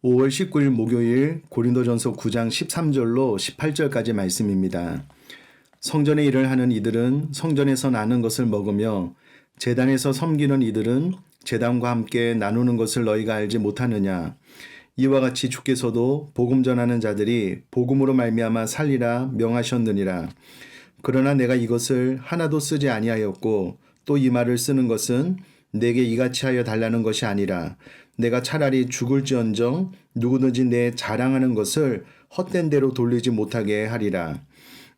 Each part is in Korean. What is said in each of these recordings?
5월 19일 목요일 고린도전서 9장 13절로 18절까지 말씀입니다. 성전의 일을 하는 이들은 성전에서 나는 것을 먹으며 제단에서 섬기는 이들은 제단과 함께 나누는 것을 너희가 알지 못하느냐. 이와 같이 주께서도 복음 전하는 자들이 복음으로 말미암아 살리라 명하셨느니라. 그러나 내가 이것을 하나도 쓰지 아니하였고 또 이 말을 쓰는 것은 내게 이같이 하여 달라는 것이 아니라 내가 차라리 죽을지언정 누구든지 내 자랑하는 것을 헛된 대로 돌리지 못하게 하리라.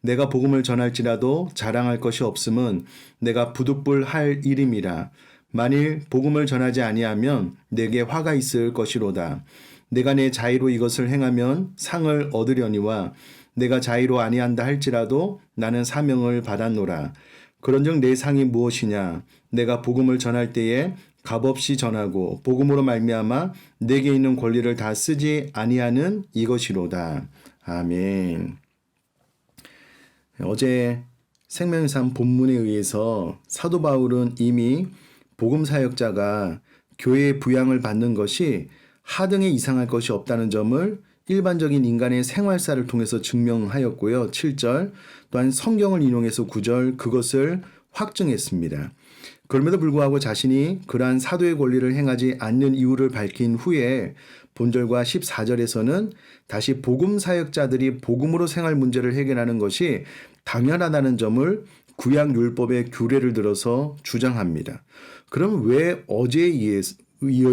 내가 복음을 전할지라도 자랑할 것이 없음은 내가 부득불 할 일임이라. 만일 복음을 전하지 아니하면 내게 화가 있을 것이로다. 내가 내 자의로 이것을 행하면 상을 얻으려니와 내가 자의로 아니한다 할지라도 나는 사명을 받았노라. 그런즉 내 상이 무엇이냐? 내가 복음을 전할 때에 값없이 전하고 복음으로 말미암아 내게 있는 권리를 다 쓰지 아니하는 이것이로다. 아멘. 어제 생명산 본문에 의해서 사도 바울은 이미 복음 사역자가 교회의 부양을 받는 것이 하등에 이상할 것이 없다는 점을 일반적인 인간의 생활사를 통해서 증명하였고요. 7절 또한 성경을 인용해서 9절 그것을 확증했습니다. 그럼에도 불구하고 자신이 그러한 사도의 권리를 행하지 않는 이유를 밝힌 후에 본절과 14절에서는 다시 복음 사역자들이 복음으로 생활 문제를 해결하는 것이 당연하다는 점을 구약 율법의 규례를 들어서 주장합니다. 그럼 왜 어제에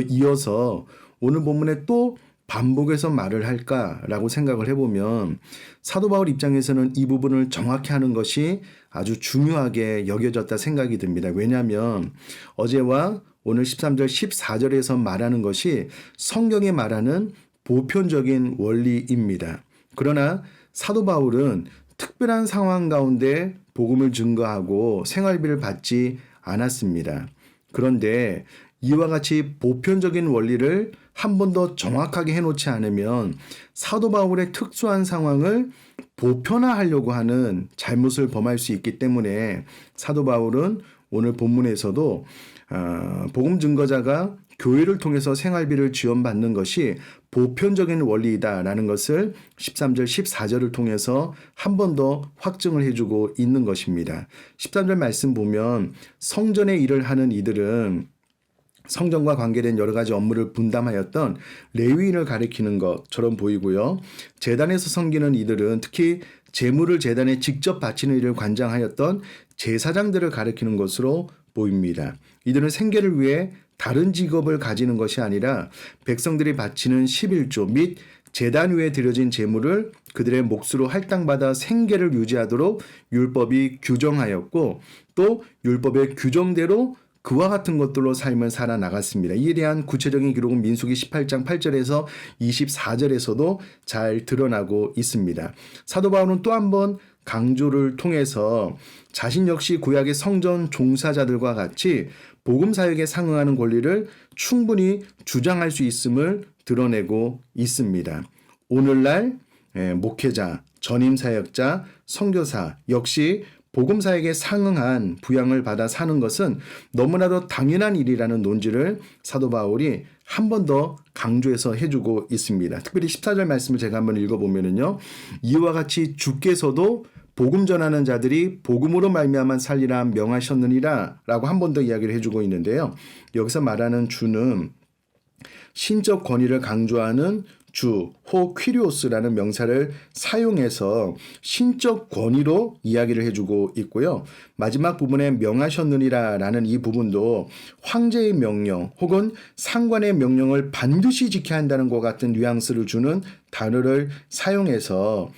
이어서 오늘 본문에 또 반복해서 말을 할까라고 생각을 해보면 사도 바울 입장에서는 이 부분을 정확히 하는 것이 아주 중요하게 여겨졌다 생각이 듭니다. 왜냐하면 어제와 오늘 13절 14절에서 말하는 것이 성경에 말하는 보편적인 원리입니다. 그러나 사도 바울은 특별한 상황 가운데 복음을 증거하고 생활비를 받지 않았습니다. 그런데 이와 같이 보편적인 원리를 한 번 더 정확하게 해놓지 않으면 사도 바울의 특수한 상황을 보편화하려고 하는 잘못을 범할 수 있기 때문에 사도 바울은 오늘 본문에서도 복음 증거자가 교회를 통해서 생활비를 지원받는 것이 보편적인 원리이다라는 것을 13절 14절을 통해서 한 번 더 확증을 해주고 있는 것입니다. 13절 말씀 보면 성전의 일을 하는 이들은 성전과 관계된 여러 가지 업무를 분담하였던 레위인을 가리키는 것처럼 보이고요. 제단에서 섬기는 이들은 특히 제물을 제단에 직접 바치는 일을 관장하였던 제사장들을 가리키는 것으로 보입니다. 이들은 생계를 위해 다른 직업을 가지는 것이 아니라 백성들이 바치는 11조 및 제단 위에 드려진 제물을 그들의 몫으로 할당받아 생계를 유지하도록 율법이 규정하였고 또 율법의 규정대로 그와 같은 것들로 삶을 살아나갔습니다. 이에 대한 구체적인 기록은 민수기 18장 8절에서 24절에서도 잘 드러나고 있습니다. 사도 바울은 또 한 번 강조를 통해서 자신 역시 구약의 성전 종사자들과 같이 복음 사역에 상응하는 권리를 충분히 주장할 수 있음을 드러내고 있습니다. 오늘날 목회자, 전임 사역자, 선교사 역시 복음 사역에 상응한 부양을 받아 사는 것은 너무나도 당연한 일이라는 논지를 사도 바울이 한 번 더 강조해서 해주고 있습니다. 특별히 14절 말씀을 제가 한번 읽어보면요. 이와 같이 주께서도 복음 전하는 자들이 복음으로 말미암아 살리라 명하셨느니라 라고 한 번 더 이야기를 해주고 있는데요. 여기서 말하는 주는 신적 권위를 강조하는 주, 호 퀴리오스라는 명사를 사용해서 신적 권위로 이야기를 해주고 있고요. 마지막 부분에 명하셨느니라 라는 이 부분도 황제의 명령 혹은 상관의 명령을 반드시 지켜야 한다는 것 같은 뉘앙스를 주는 단어를 사용해서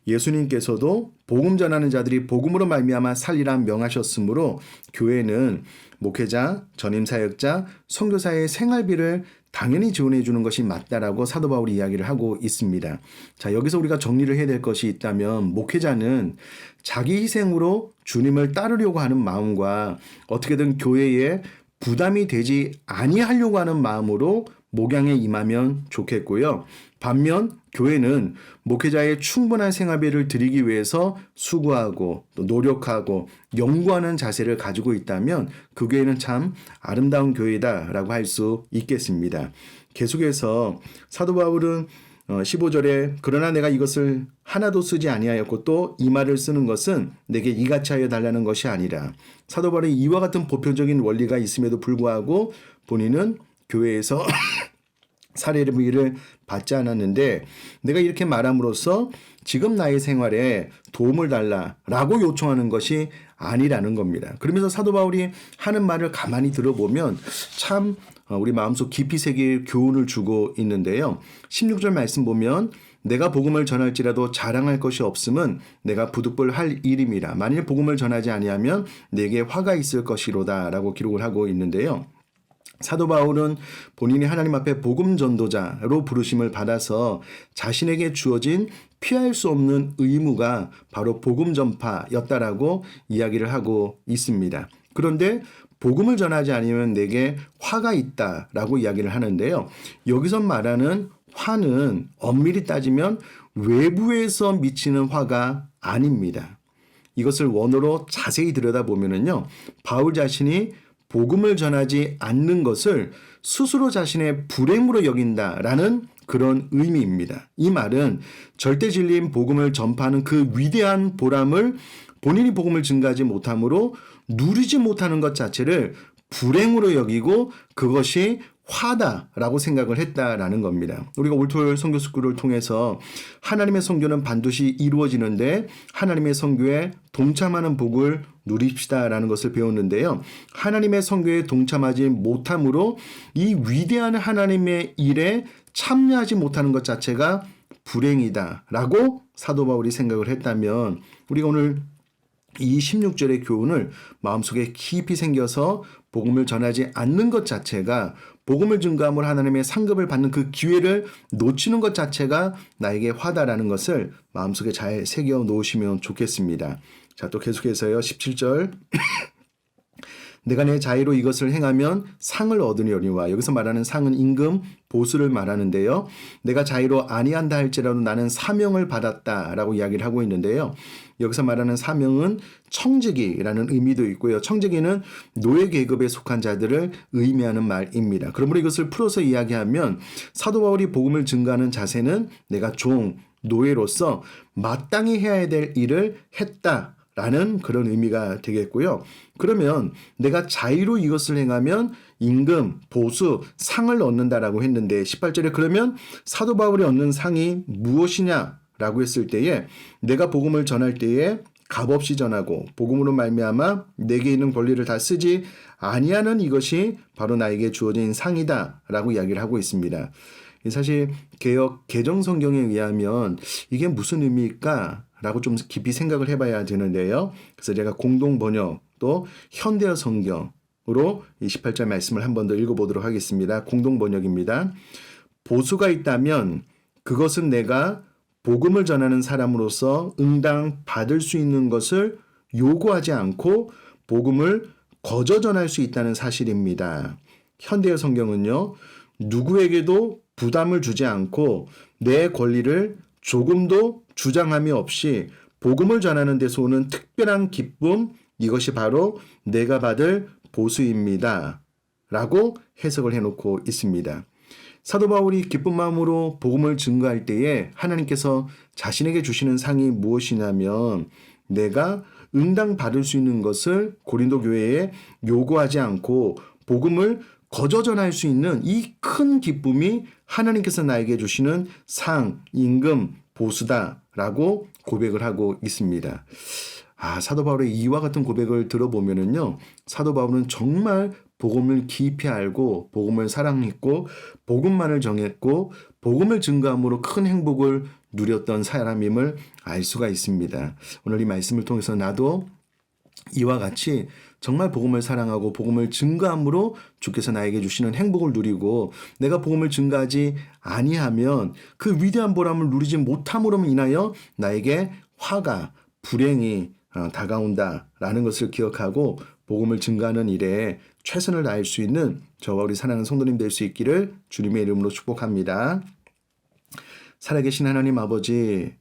예수님께서도 복음 전하는 자들이 복음으로 말미암아 살리라 명하셨으므로 교회는 목회자, 전임 사역자, 선교사의 생활비를 당연히 지원해 주는 것이 맞다라고 사도 바울이 이야기를 하고 있습니다. 자, 여기서 우리가 정리를 해야 될 것이 있다면 목회자는 자기 희생으로 주님을 따르려고 하는 마음과 어떻게든 교회에 부담이 되지 아니하려고 하는 마음으로 목양에 임하면 좋겠고요. 반면 교회는 목회자의 충분한 생활비를 드리기 위해서 수고하고 또 노력하고 연구하는 자세를 가지고 있다면 그 교회는 참 아름다운 교회다라고 할 수 있겠습니다. 계속해서 사도 바울은 15절에 그러나 내가 이것을 하나도 쓰지 아니하였고 또 이 말을 쓰는 것은 내게 이같이 하여 달라는 것이 아니라, 사도 바울이 이와 같은 보편적인 원리가 있음에도 불구하고 본인은 교회에서 사례비를 받지 않았는데, 내가 이렇게 말함으로써 지금 나의 생활에 도움을 달라라고 요청하는 것이 아니라는 겁니다. 그러면서 사도 바울이 하는 말을 가만히 들어보면 참 우리 마음속 깊이 새길 교훈을 주고 있는데요. 16절 말씀 보면 내가 복음을 전할지라도 자랑할 것이 없음은 내가 부득불 할 일임이라. 만일 복음을 전하지 아니하면 내게 화가 있을 것이로다 라고 기록을 하고 있는데요. 사도 바울은 본인이 하나님 앞에 복음 전도자로 부르심을 받아서 자신에게 주어진 피할 수 없는 의무가 바로 복음 전파였다라고 이야기를 하고 있습니다. 그런데 복음을 전하지 않으면 내게 화가 있다라고 이야기를 하는데요. 여기서 말하는 화는 엄밀히 따지면 외부에서 미치는 화가 아닙니다. 이것을 원어로 자세히 들여다보면요, 바울 자신이 복음을 전하지 않는 것을 스스로 자신의 불행으로 여긴다라는 그런 의미입니다. 이 말은 절대 진리인 복음을 전파하는 그 위대한 보람을 본인이 복음을 증가하지 못함으로 누리지 못하는 것 자체를 불행으로 여기고 그것이 화다라고 생각을 했다라는 겁니다. 우리가 올토요일 선교 스쿨을 통해서 하나님의 선교는 반드시 이루어지는데 하나님의 선교에 동참하는 복을 누립시다라는 것을 배웠는데요. 하나님의 선교에 동참하지 못함으로 이 위대한 하나님의 일에 참여하지 못하는 것 자체가 불행이다라고 사도 바울이 생각을 했다면, 우리가 오늘 이 16절의 교훈을 마음속에 깊이 새겨서 복음을 전하지 않는 것 자체가, 복음을 증거함으로 하나님의 상급을 받는 그 기회를 놓치는 것 자체가 나에게 화다라는 것을 마음속에 잘 새겨 놓으시면 좋겠습니다. 자, 또 계속해서요. 17절 내가 내 자의로 이것을 행하면 상을 얻으려니와, 여기서 말하는 상은 임금, 보수를 말하는데요. 내가 자의로 아니한다 할지라도 나는 사명을 받았다라고 이야기를 하고 있는데요. 여기서 말하는 사명은 청지기라는 의미도 있고요. 청지기는 노예 계급에 속한 자들을 의미하는 말입니다. 그러므로 이것을 풀어서 이야기하면 사도 바울이 복음을 증거하는 자세는 내가 종, 노예로서 마땅히 해야 될 일을 했다 라는 그런 의미가 되겠고요. 그러면 내가 자의로 이것을 행하면 임금, 보수, 상을 얻는다라고 했는데 18절에 그러면 사도 바울이 얻는 상이 무엇이냐라고 했을 때에, 내가 복음을 전할 때에 값없이 전하고 복음으로 말미암아 내게 있는 권리를 다 쓰지 아니하는 이것이 바로 나에게 주어진 상이다라고 이야기를 하고 있습니다. 사실 개역 개정 성경에 의하면 이게 무슨 의미일까? 라고 좀 깊이 생각을 해봐야 되는데요. 그래서 제가 공동 번역 또 현대어 성경으로 이 18절 말씀을 한 번 더 읽어보도록 하겠습니다. 공동 번역입니다. 보수가 있다면 그것은 내가 복음을 전하는 사람으로서 응당 받을 수 있는 것을 요구하지 않고 복음을 거저 전할 수 있다는 사실입니다. 현대어 성경은요, 누구에게도 부담을 주지 않고 내 권리를 조금도 주장함이 없이 복음을 전하는 데서 오는 특별한 기쁨, 이것이 바로 내가 받을 보수입니다 라고 해석을 해놓고 있습니다. 사도 바울이 기쁜 마음으로 복음을 증거할 때에 하나님께서 자신에게 주시는 상이 무엇이냐면, 내가 응당 받을 수 있는 것을 고린도 교회에 요구하지 않고 복음을 거저 전할 수 있는 이 큰 기쁨이 하나님께서 나에게 주시는 상, 임금, 보수다라고 고백을 하고 있습니다. 사도 바울의 이와 같은 고백을 들어보면은요, 사도 바울은 정말 복음을 깊이 알고 복음을 사랑했고 복음만을 정했고 복음을 증거함으로 큰 행복을 누렸던 사람임을 알 수가 있습니다. 오늘 이 말씀을 통해서 나도 이와 같이 정말 복음을 사랑하고 복음을 증거함으로 주께서 나에게 주시는 행복을 누리고, 내가 복음을 증거하지 아니하면 그 위대한 보람을 누리지 못함으로 인하여 나에게 화가, 불행이 다가온다라는 것을 기억하고 복음을 증거하는 일에 최선을 다할 수 있는 저와 우리 사랑하는 성도님 될 수 있기를 주님의 이름으로 축복합니다. 살아계신 하나님 아버지,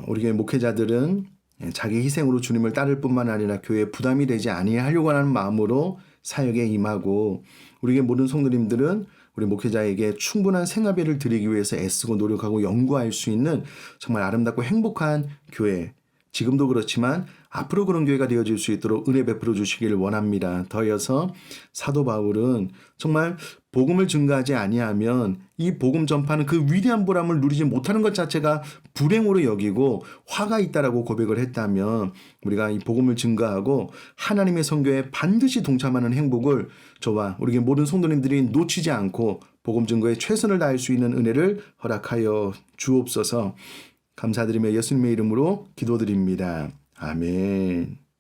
우리 교회 목회자들은 자기 희생으로 주님을 따를 뿐만 아니라 교회에 부담이 되지 아니하려고 하는 마음으로 사역에 임하고, 우리 교회 모든 성도님들은 우리 목회자에게 충분한 생활비를 드리기 위해서 애쓰고 노력하고 연구할 수 있는 정말 아름답고 행복한 교회, 지금도 그렇지만 앞으로 그런 교회가 되어질 수 있도록 은혜 베풀어 주시기를 원합니다. 더 이어서 사도 바울은 정말 복음을 증거하지 아니하면 이 복음 전파는 그 위대한 보람을 누리지 못하는 것 자체가 불행으로 여기고 화가 있다라고 고백을 했다면 우리가 이 복음을 증거하고 하나님의 선교에 반드시 동참하는 행복을 저와 우리 모든 성도님들이 놓치지 않고 복음 증거에 최선을 다할 수 있는 은혜를 허락하여 주옵소서. 감사드리며 예수님의 이름으로 기도드립니다. 아멘.